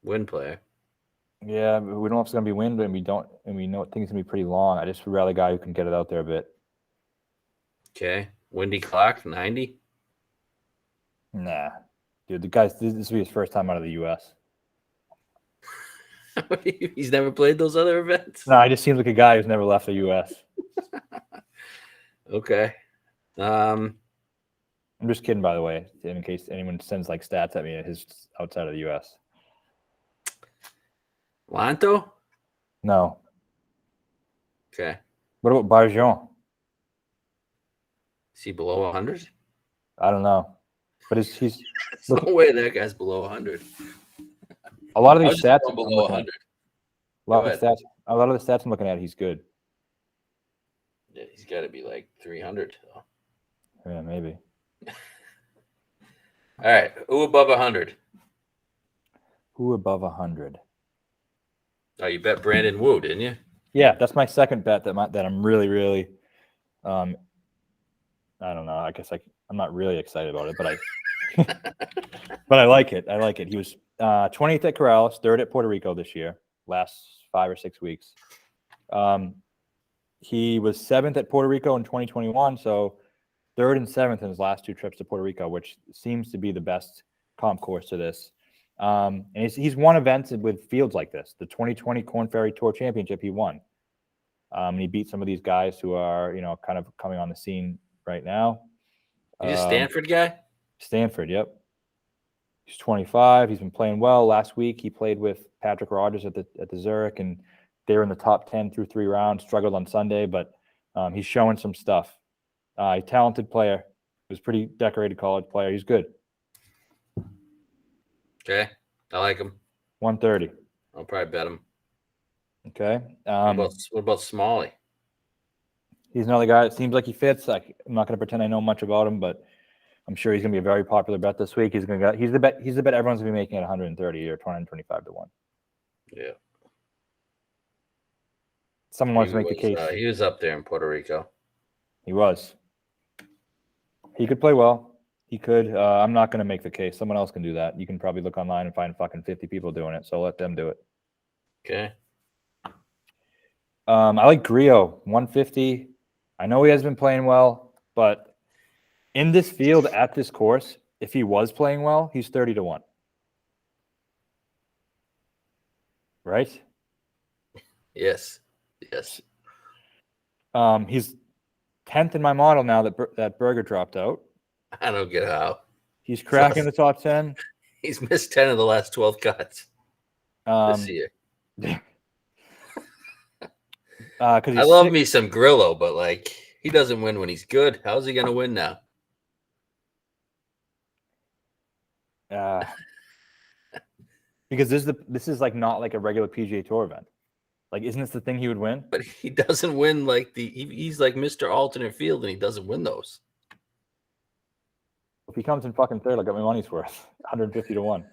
Wind player. Yeah, we don't know if it's going to be wind, and we know things going to be pretty long. I just would rather a guy who can get it out there a bit. Okay. Windy Clock, 90? Nah. Dude, this will be his first time out of the U.S. He's never played those other events? No, he just seems like a guy who's never left the U.S. Okay. I'm just kidding, by the way, in case anyone sends like stats at me at his outside of the U.S. Lanto? No. Okay. What about Barjon? Is he below 100? I don't know. But he's no way that guy's below 100. A lot of I these was just stats, going I'm below looking at, 100. a lot Go of the stats, a lot of the stats I'm looking at, he's good. Yeah, he's got to be like 300. So. Yeah, maybe. All right, who above 100? Who above 100? Oh, you bet Brandon Wu, didn't you? Yeah, that's my second bet that I'm really, really, I don't know. I guess I'm not really excited about it, but but I like it. I like it. He was 20th at Corrales, 3rd at Puerto Rico this year, last 5 or 6 weeks. He was 7th at Puerto Rico in 2021, so 3rd and 7th in his last 2 trips to Puerto Rico, which seems to be the best comp course to this. And he's won events with fields like this. The 2020 Corn Ferry Tour Championship he won. And he beat some of these guys who are, kind of coming on the scene right now. He's a Stanford guy? Stanford, yep. He's 25. He's been playing well. Last week he played with Patrick Rogers at the Zurich, and they were in the top 10 through 3 rounds. Struggled on Sunday, but he's showing some stuff. A talented player. He was a pretty decorated college player. He's good. Okay, I like him. 130. I'll probably bet him. Okay. What about Smalley? He's another guy. It seems like he fits. I'm not going to pretend I know much about him, but I'm sure he's going to be a very popular bet this week. He's the bet everyone's going to be making at 130 or 225 to 1. Yeah. Someone wants to make the case. He was up there in Puerto Rico. He was. He could play well. He could. I'm not going to make the case. Someone else can do that. You can probably look online and find fucking 50 people doing it. So let them do it. Okay. I like Grillo, 150. I know he has been playing well, but in this field at this course, if he was playing well, he's 30 to 1. Right? Yes. He's 10th in my model now that Berger dropped out. I don't get how. He's cracking the top 10. He's missed 10 of the last 12 cuts this year. I love me some Grillo, but like he doesn't win when he's good. How's he going to win now? Because this is like not like a regular PGA Tour event. Like, isn't this the thing he would win? But he doesn't win like he's like Mr. Alternate Field, and he doesn't win those. If he comes in fucking third, I'll get my money's worth. 150 to 1.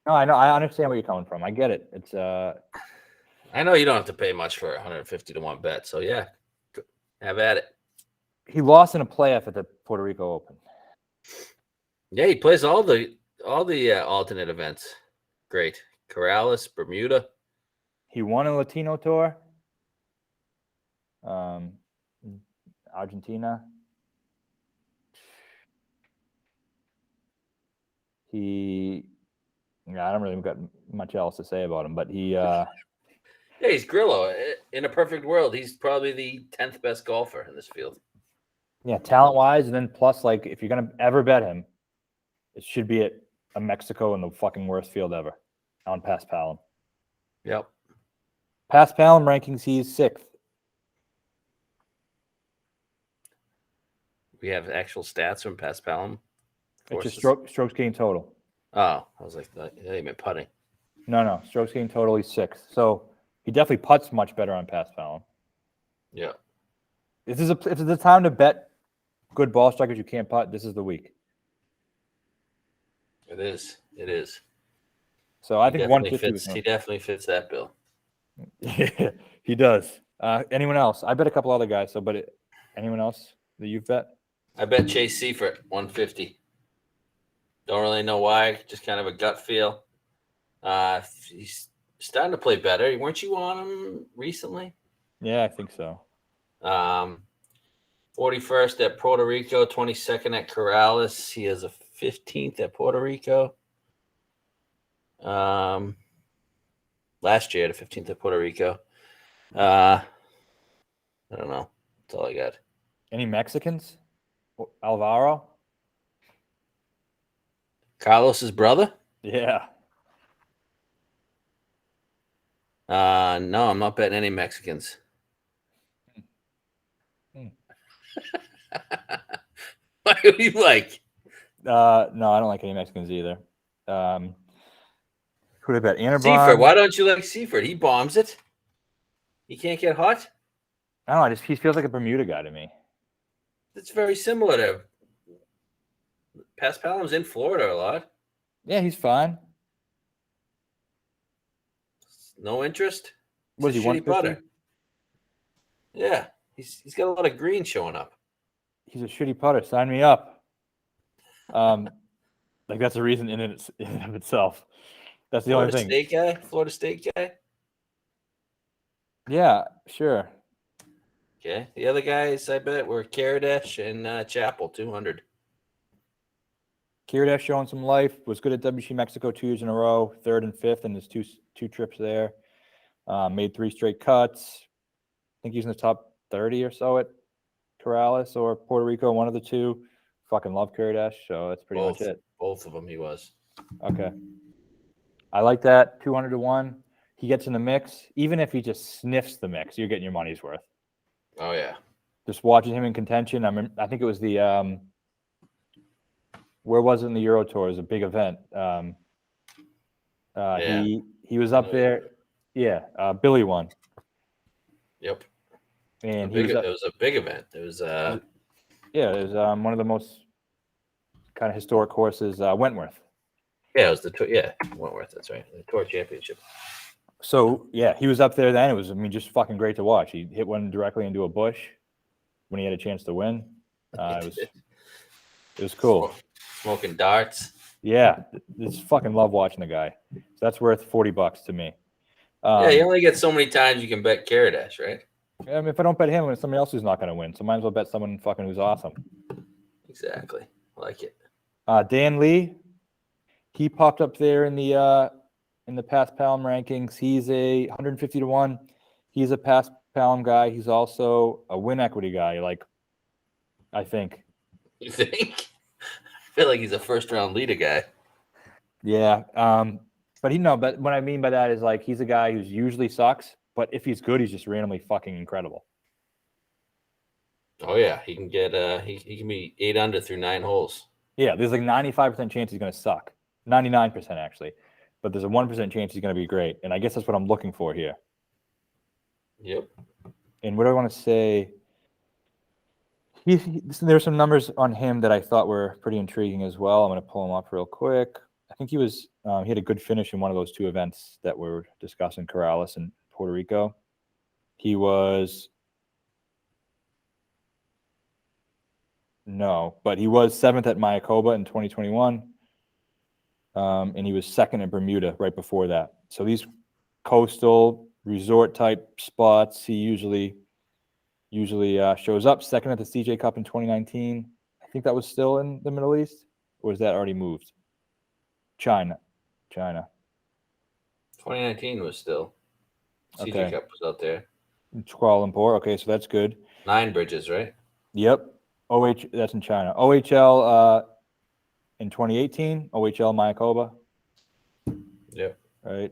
No, I know. I understand where you're coming from. I get it. It's I know you don't have to pay much for a 150 to 1 bet. So yeah, have at it. He lost in a playoff at the Puerto Rico Open. Yeah, he plays all the alternate events. Great. Corrales, Bermuda. He won a Latino tour. Argentina. I don't really got much else to say about him, but he yeah, he's Grillo. In a perfect world, he's probably the 10th best golfer in this field. Yeah, talent-wise, and then plus, like, if you're going to ever bet him, it should be at a Mexico in the fucking worst field ever, on Paspalum. Yep. Paspalum rankings, he's 6th. We have actual stats from Paspalum. It's just strokes gained total. Oh, I was like, that ain't been putting. No, strokes gained total, he's 6th. So he definitely putts much better on Paspalum. Yeah. If there's a time to bet good ball strikers you can't putt, this is the week. It is. So I think 150 he definitely fits that bill. Yeah, he does. Anyone else? I bet a couple other guys. Anyone else that you've bet? I bet Chase Seifert 150. Don't really know why. Just kind of a gut feel. He's starting to play better. Weren't you on him recently? Yeah, I think so. 41st at Puerto Rico, 22nd at Corrales. He has a 15th at Puerto Rico. Last year at a 15th at Puerto Rico. I don't know. That's all I got. Any Mexicans? Alvaro? Carlos's brother? Yeah. No, I'm not betting any Mexicans. Why are you like? No, I don't like any Mexicans either. Who did I bet? Seaford. Anabon. Why don't you like Seaford? He bombs it. He can't get hot. I don't know. He feels like a Bermuda guy to me. It's very similar to Paspalum's in Florida a lot. Yeah, he's fine. No interest. It's What is a he, shitty 150? putter. Yeah, he's got a lot of green showing up. He's a shitty putter. Sign me up. Like that's a reason in and of itself. That's the only thing. Florida State guy. Yeah, sure. Okay. The other guys, I bet, were Karadesh and Chapel, 200. Kiradesh showing some life. Was good at WC Mexico 2 years in a row, 3rd and 5th in his two trips there. Made 3 straight cuts. I think he's in the top 30 or so at Corrales or Puerto Rico, one of the two. Fucking love Kiradesh, so that's pretty much it. Both of them he was. Okay. I like that. 200 to 1. He gets in the mix. Even if he just sniffs the mix, you're getting your money's worth. Oh, yeah. Just watching him in contention. I think it was the where was it in the Euro Tour? It was a big event. Yeah. He was up there. Yeah, Billy won. Yep. And it was a big event. It was it was one of the most kind of historic courses, Wentworth. Yeah, it was Wentworth. That's right, the Tour Championship. So yeah, he was up there then. It was, just fucking great to watch. He hit one directly into a bush when he had a chance to win. It was cool. Smoking darts. Yeah, just fucking love watching the guy. So that's worth $40 to me. You only get so many times you can bet Karadesh, right? If I don't bet him, it's somebody else who's not going to win. So might as well bet someone fucking who's awesome. Exactly, I like it. Dan Lee, he popped up there in the Pass Palm rankings. He's a 150 to 1. He's a Pass Palm guy. He's also a win equity guy. I think. You think? I feel like he's a first round leader guy. Yeah. But what I mean by that is he's a guy who's usually sucks, but if he's good, he's just randomly fucking incredible. Oh yeah, he can get he can be 8 under through 9 holes. Yeah, there's 95% chance he's going to suck. 99% actually. But there's a 1% chance he's going to be great. And I guess that's what I'm looking for here. Yep. And what do I want to say? There's some numbers on him that I thought were pretty intriguing as well. I'm going to pull them up real quick. I think he had a good finish in one of those 2 events that we're discussing, Corrales and Puerto Rico. He was 7th at Mayakoba in 2021. And he was 2nd at Bermuda right before that. So these coastal resort type spots, he usually shows up. 2nd at the CJ Cup in 2019. I think that was still in the Middle East, or was that already moved? China. 2019 was still. CJ Cup was out there. Kuala Lumpur. Okay, so that's good. 9 bridges, right? Yep. That's in China. OHL in 2018. OHL Mayakoba. Yep. Right.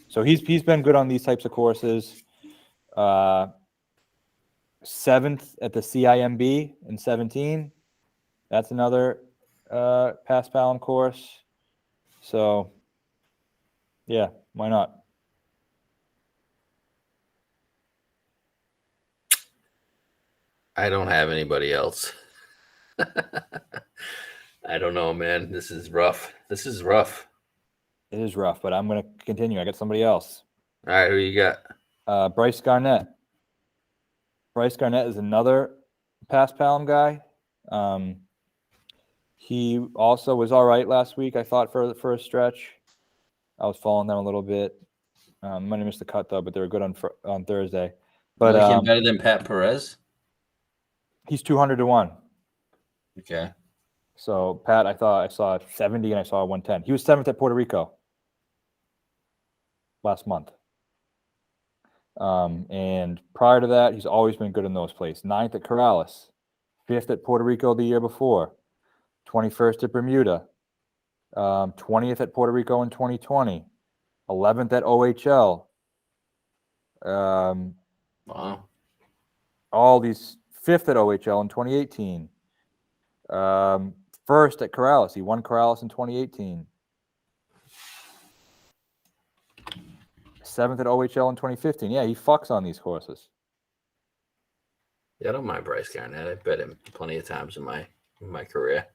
So he's been good on these types of courses. 7th at the CIMB in 17. That's another Pass Palm course. So, yeah, why not? I don't have anybody else. I don't know, man. This is rough. It is rough, but I'm going to continue. I got somebody else. All right, who you got? Bryce Garnett. Bryce Garnett is another Pass Palm guy. He also was all right last week, I thought, for the first stretch. I was following them a little bit. Might have missed the cut, though, but they were good on Thursday. But you like him better than Pat Perez? He's 200 to 1. Okay. So Pat, I saw 70 and I saw 110. He was 7th at Puerto Rico last month. And prior to that, he's always been good in those places. 9th at Corrales, 5th at Puerto Rico the year before, 21st at Bermuda, 20th at Puerto Rico in 2020, 11th at OHL. Wow. All these 5th at OHL in 2018. First at Corrales. He won Corrales in 2018. Seventh at OHL in 2015. Yeah, he fucks on these horses. Yeah, I don't mind Bryce Garnett. I bet him plenty of times in my career.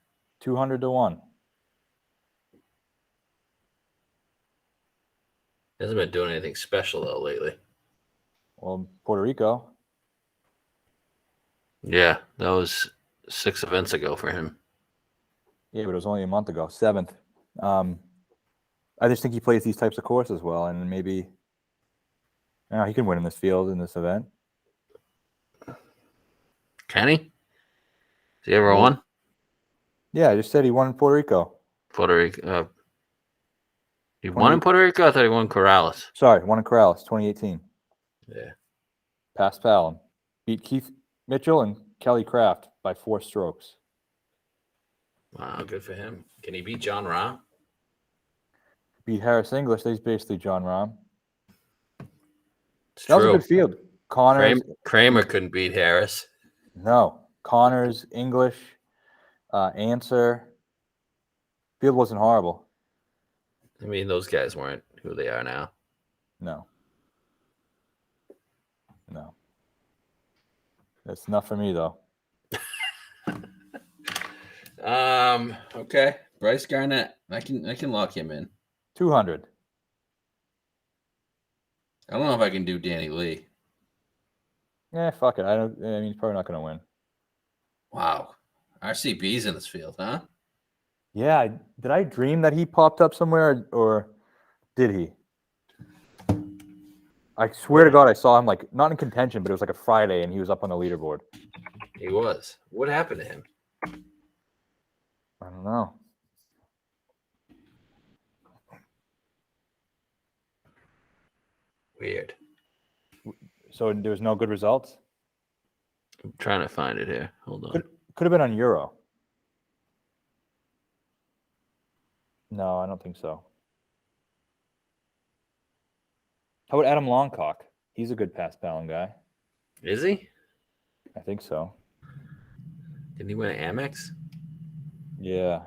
200 to 1. Hasn't been doing anything special though lately. Well, Puerto Rico. Yeah, that was 6 events ago for him. Yeah, but it was only a month ago. 7th. I just think he plays these types of courses well, and maybe he can win in this field in this event. Can he? Has he ever won? Yeah, I just said he won in Puerto Rico. Puerto Rico. He won in Puerto Rico? I thought he won Corrales. Sorry, won in Corrales, 2018. Yeah. Passed Palin. Beat Keith Mitchell and Kelly Craft by 4 strokes. Wow, good for him. Can he beat John Rahm? Beat Harris English. He's basically John Rahm. It's That was true. a good field. Connors. Kramer couldn't beat Harris. No. Connors, English, Answer. Field wasn't horrible. I mean, those guys weren't who they are now. No. That's enough for me, though. Okay. Bryce Garnett. I can lock him in. 200. I don't know if I can do Danny Lee. Yeah, fuck it. I mean, he's probably not going to win. Wow. RCB's in this field, huh? Yeah. Did I dream that he popped up somewhere, or did he? I swear to God, I saw him not in contention, but it was like a Friday, and he was up on the leaderboard. He was. What happened to him? I don't know. Weird. So there was no good results? I'm trying to find it here. Hold on. Could have been on Euro. No, I don't think so. How about Adam Longcock? He's a good pass Palin guy. Is he? I think so. Didn't he win an Amex? Yeah,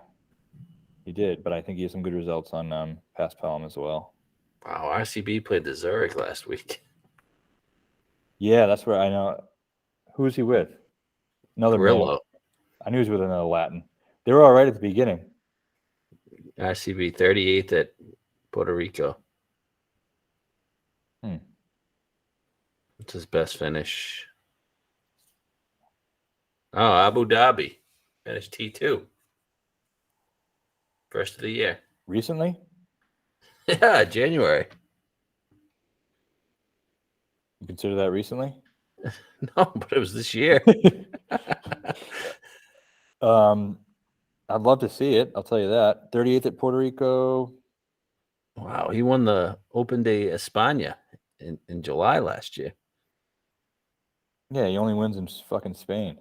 he did, but I think he has some good results on pass Palin as well. Wow, RCB played the Zurich last week. Yeah, that's where I know. Who was he with? Another Grillo. man. I knew he was with another Latin. They were all right at the beginning. RCB 38th at Puerto Rico. What's his best finish? Oh, Abu Dhabi. Finished T2. First of the year. Recently? Yeah, January. You consider that recently? No, but it was this year. I'd love to see it. I'll tell you that. 38th at Puerto Rico. Wow, he won the Open de España in July last year. Yeah, he only wins in fucking Spain.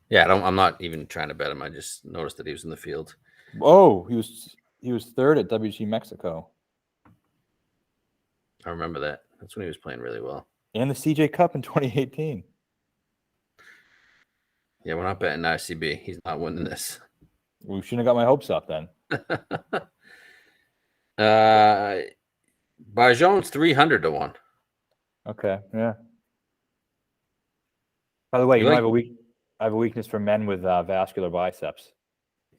Yeah, I'm not even trying to bet him. I just noticed that he was in the field. Oh, he was third at WG Mexico. I remember that. That's when he was playing really well. And the CJ Cup in 2018. Yeah, we're not betting ICB. He's not winning this. We shouldn't have got my hopes up then. Barjon's 300 to 1. Okay, yeah. By the way, You I have a weakness for men with vascular biceps.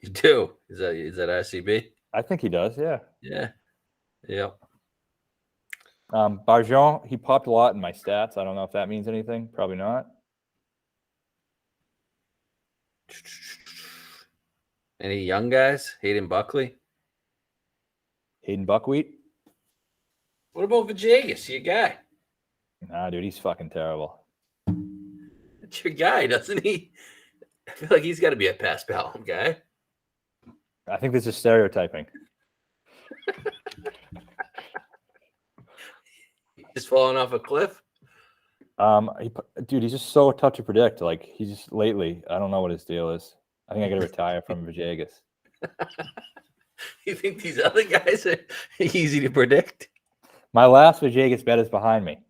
You do? Is that ICB? I think he does, yeah. Yeah. Yep. Barjon, he popped a lot in my stats. I don't know if that means anything. Probably not. Any young guys? Hayden Buckley? Hayden Buckwheat? What about Vajegas? Your guy? Nah, dude, he's fucking terrible. It's your guy, doesn't he? I feel like he's got to be a pass Palin guy. I think this is stereotyping. He's falling off a cliff. Dude, he's just so tough to predict. He's just lately, I don't know what his deal is. I think I got to retire from Vajegas. You think these other guys are easy to predict? My last Vajegas bet is behind me.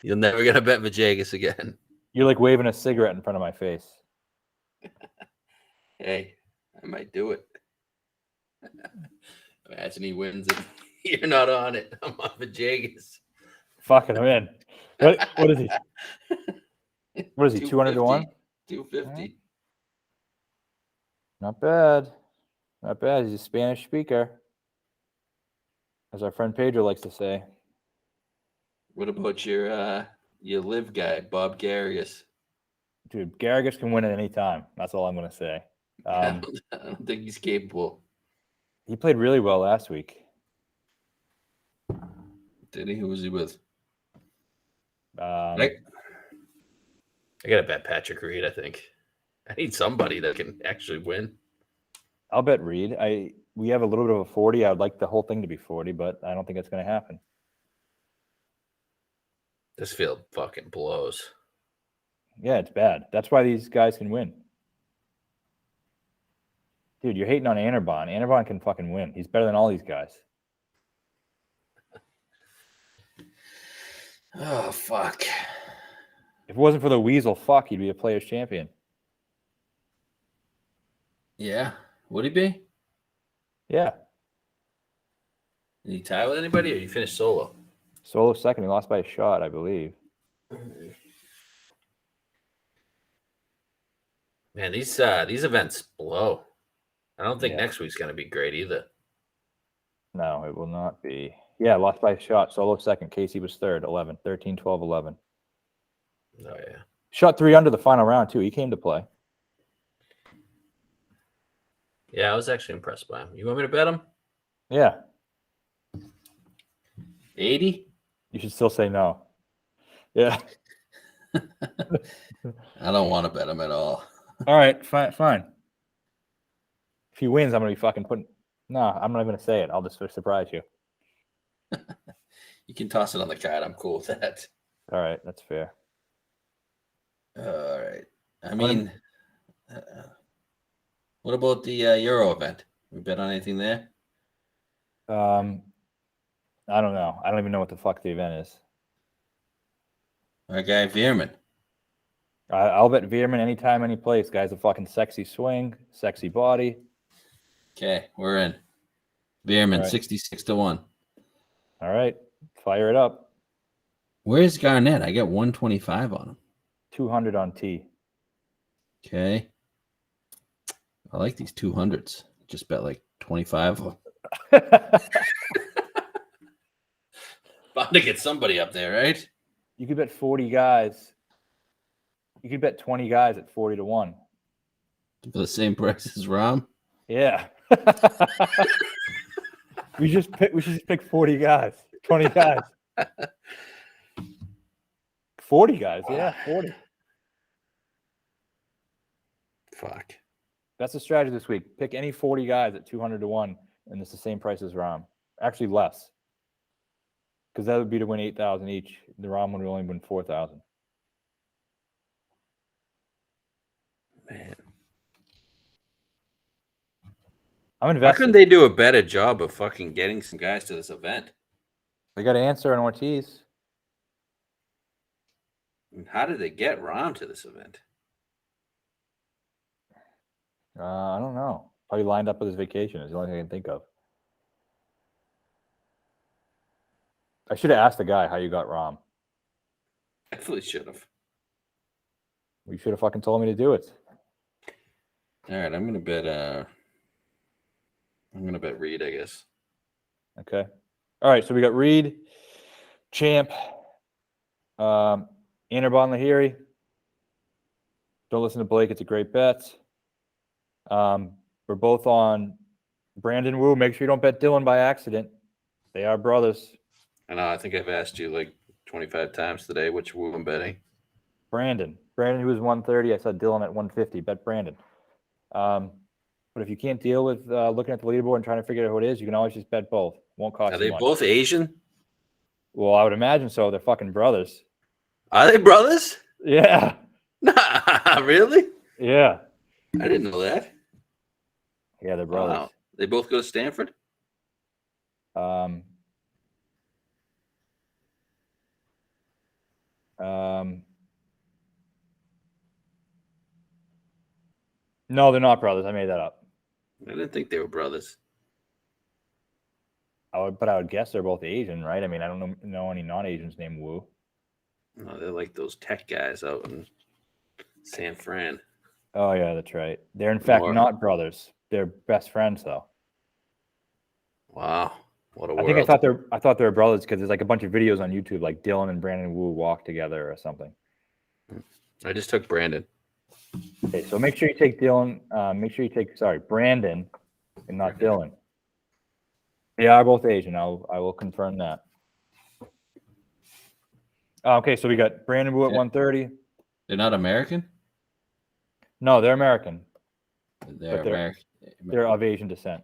You're never gonna bet Vajegas again. You're waving a cigarette in front of my face. Hey, I might do it. Imagine he wins it. You're not on it. I'm on Vegas. Fucking, I'm in. What is he? What is he? 200 to 1? 250. Not bad. Not bad. He's a Spanish speaker, as our friend Pedro likes to say. What about your live guy, Bob Garrigus? Dude, Garrigus can win at any time. That's all I'm going to say. I don't think he's capable. He played really well last week. Did he? Who was he with? I got to bet Patrick Reed, I think. I need somebody that can actually win. I'll bet Reed. We have a little bit of a 40. I would like the whole thing to be 40, but I don't think it's going to happen. This field fucking blows. Yeah, it's bad. That's why these guys can win. Dude, you're hating on Anabon. Anabon can fucking win. He's better than all these guys. Oh, fuck. If it wasn't for the Weasel, he'd be a Players Champion. Yeah. Would he be? Yeah. Did he tie with anybody or he finished solo? Solo second. He lost by a shot, I believe. Man, these events blow. I don't think Yeah. next week's going to be great either. No, it will not be. Yeah, lost by a shot. Solo second. Casey was third. 11. 13, 12, 11. Oh, yeah. Shot 3 under the final round, too. He came to play. Yeah, I was actually impressed by him. You want me to bet him? Yeah. 80? You should still say no. Yeah. I don't want to bet him at all. All right, fine. If he wins, I'm going to be fucking putting... No, I'm not even going to say it. I'll just surprise you. You can toss it on the card. I'm cool with that. All right, that's fair. All right. I mean, what about the Euro event? We bet on anything there? I don't know. I don't even know what the fuck the event is. Our guy Veerman. I'll bet Veerman anytime, any place. Guy's a fucking sexy swing, sexy body. Okay, we're in. Veerman, Right. 66 to 1. All right, fire it up. Where's Garnett? I get 125 on him. 200 on T. Okay. I like these 200s. Just bet like 25 of them. Bound to get somebody up there, right? You could bet 40 guys. You could bet 20 guys at 40 to 1. For the same price as Rom? Yeah. we should just pick 40 guys. 20 guys. 40 guys, yeah, 40. Fuck. That's the strategy this week. Pick any 40 guys at 200 to 1, and it's the same price as Rom. Actually, less. Because that would be to win 8,000 each. The Rom would only win 4,000. Man. I'm Why invested. couldn't they do a better job of fucking getting some guys to this event? They got to answer on Ortiz. How did they get Rom to this event? I don't know. Probably lined up with his vacation is the only thing I can think of. I should have asked the guy how you got Rom. Definitely should have. You should have fucking told me to do it. All right, I'm gonna bet Reed, I guess. Okay. All right, so we got Reed, Champ, Anabon Lahiri. Don't listen to Blake. It's a great bet. We're both on Brandon Wu. Make sure you don't bet Dylan by accident. They are brothers. I know. I think I've asked you like 25 times today which Wu I'm betting. Brandon, who was 130. I said Dylan at 150. Bet Brandon. But if you can't deal with looking at the leaderboard and trying to figure out who it is, you can always just bet both. Won't cost Are you they much. both Asian? Well, I would imagine so. They're fucking brothers. Are they brothers? Yeah. Nah, really? Yeah. I didn't know that. Yeah, they're brothers. Wow. They both go to Stanford? Um, No, they're not brothers. I made that up. I didn't think they were brothers. But I would guess they're both Asian, right? I mean, I don't know any non-Asians named Wu. No, they're like those tech guys out in San Fran. Oh yeah, that's right. They're in fact not brothers. They're best friends though. Wow, what a I world! think I thought they were brothers because there's like a bunch of videos on YouTube, like Dylan and Brandon Wu walk together or something. I just took Brandon. Okay, so make sure you take Dylan. Make sure you take Brandon, and not Dylan. They are both Asian. I will confirm that. Okay, so we got Brandon Wu at 130. They're not American? No, they're American. They're American. They're of Asian descent.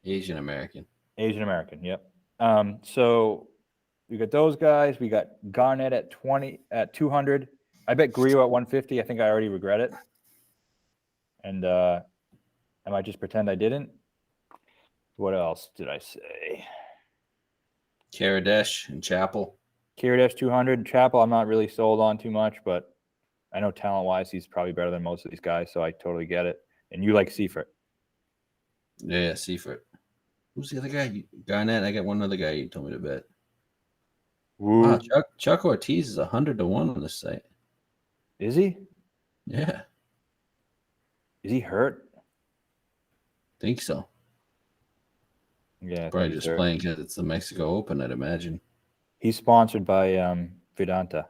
Asian American. Asian American, yep. So we got those guys. We got Garnett at 200. I bet Grillo at 150. I think I already regret it. And I might just pretend I didn't. What else did I say? Karadesh and Chappell. Karadesh 200. Chappell, I'm not really sold on too much, but I know talent-wise he's probably better than most of these guys, so I totally get it. And you like Seifert. Yeah, Seifert. Who's the other guy? Garnett. I got one other guy you told me to bet. Woo. Wow, Chuck Ortiz is 100-1 on this site. Is he? Yeah. Is he hurt? Think so. Yeah. Probably just playing because it's the Mexico Open, I'd imagine. He's sponsored by Vidanta.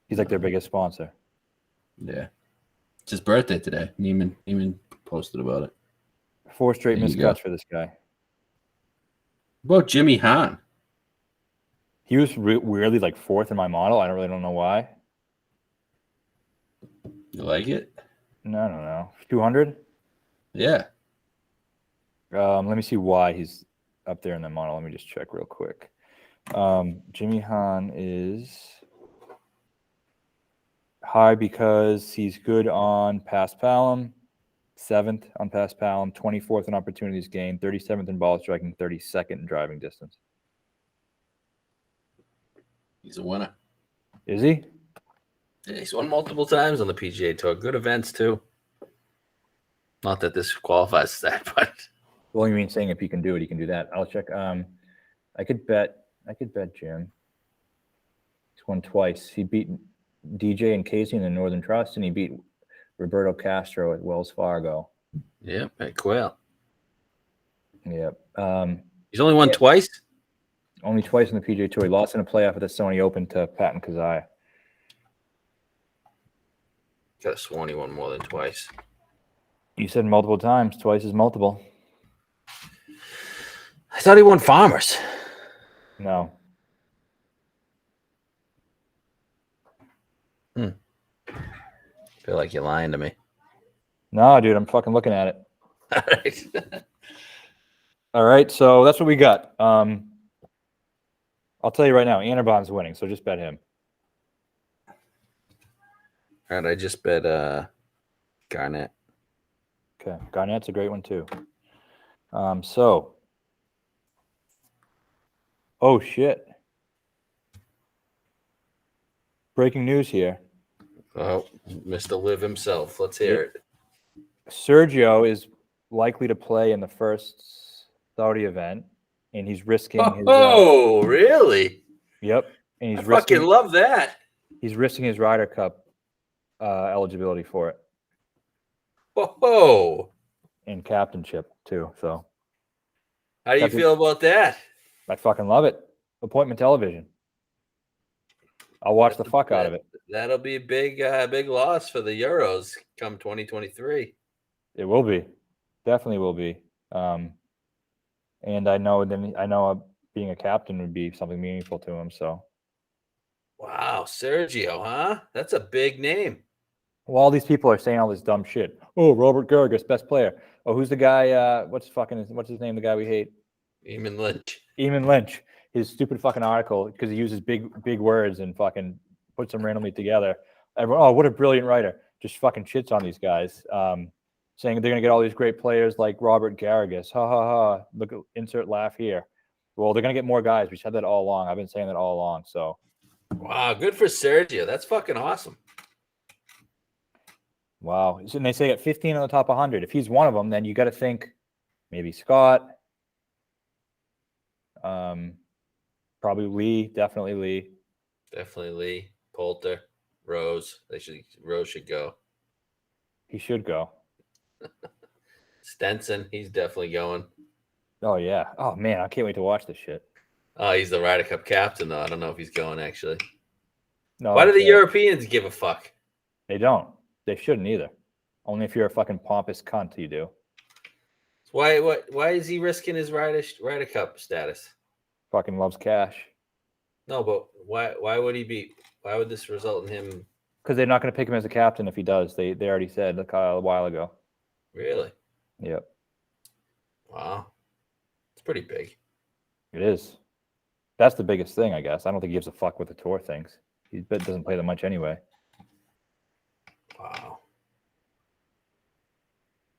He's like their biggest sponsor. Yeah. It's his birthday today. Neiman posted about it. 4 straight missed cuts for this guy. What about Jimmy Hahn? He was weirdly like 4th in my model. I don't know why. You like it? No. 200? Yeah. Let me see why he's up there in the model. Let me just check real quick. Jimmy Hahn is high because he's good on pass palm, 7th on pass palm, 24th in opportunities gained, 37th in ball striking, 32nd in driving distance. He's a winner. Is he? Yeah, he's won multiple times on the PGA Tour. Good events too. Not that this qualifies as that, but Well, you mean saying if he can do it, he can do that. I'll check. I could bet Jim. He's won twice. He beat DJ and Casey in the Northern Trust, and he beat Roberto Castro at Wells Fargo. Yep, at Quail. Yep. He's only won twice? Only twice in the PGA Tour. He lost in a playoff at the Sony Open to Patton Kazaya. Could have sworn he won more than twice. You said multiple times. Twice is multiple. I thought he won Farmers. No. Feel like you're lying to me. No, dude, I'm fucking looking at it. All right. All right, so that's what we got. I'll tell you right now, Anabon's winning, so just bet him. All right, I just bet Garnett. Okay, Garnett's a great one too. Oh shit! Breaking news here. Oh, Mr. Liv himself. Let's hear it. Sergio is likely to play in the first Saudi event, and he's risking his. Oh, really? Yep, and he's fucking love that. He's risking his Ryder Cup eligibility for it. Oh. And captainship too. So. How do you feel about that? I fucking love it. Appointment television. I'll watch the fuck out of it. That'll be a big loss for the Euros come 2023. It will be, definitely will be. And I know being a captain would be something meaningful to him. So. Wow, Sergio, huh? That's a big name. Well, all these people are saying all this dumb shit. Oh, Robert Gargas, best player. Oh, who's the guy? What's his name? The guy we hate. Eamon Lynch. Eamon Lynch. His stupid fucking article because he uses big words and fucking puts them randomly together. Everyone, oh, what a brilliant writer! Just fucking shits on these guys, saying they're gonna get all these great players like Robert Gargas. Ha ha ha! Look, insert laugh here. Well, they're gonna get more guys. We said that all along. I've been saying that all along. So. Wow, good for Sergio. That's fucking awesome. Wow. And they say at 15 on the top 100. If he's one of them, then you got to think maybe Scott. Probably Lee. Definitely Lee. Definitely Lee, Poulter, Rose. Rose should go. He should go. Stenson, he's definitely going. Oh, yeah. Oh, man. I can't wait to watch this shit. Oh, he's the Ryder Cup captain, though. I don't know if he's going, actually. No, Why do the okay. Europeans give a fuck? They don't. They shouldn't either. Only if you're a fucking pompous cunt, you do. Why is he risking his Ryder Cup status? Fucking loves cash. No, but why would he be? Why would this result in him? Because they're not going to pick him as a captain if he does. They already said a while ago. Really? Yep. Wow. It's pretty big. It is. That's the biggest thing, I guess. I don't think he gives a fuck what the tour thinks. He doesn't play that much anyway. Wow.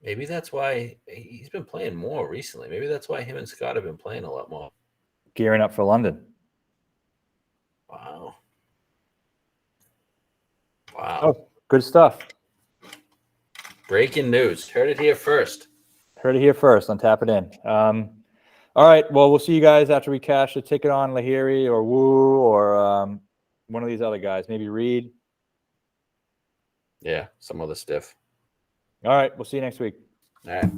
Maybe that's why he's been playing more recently. Maybe that's why him and Scott have been playing a lot more. Gearing up for London. Wow. Wow. Oh, good stuff. Breaking news. Heard it here first. Heard it here first on Tap It In. All right. Well, we'll see you guys after we cash the ticket on Lahiri or Wu or one of these other guys. Maybe Reed. Yeah, some other stiff. All right. We'll see you next week. All right.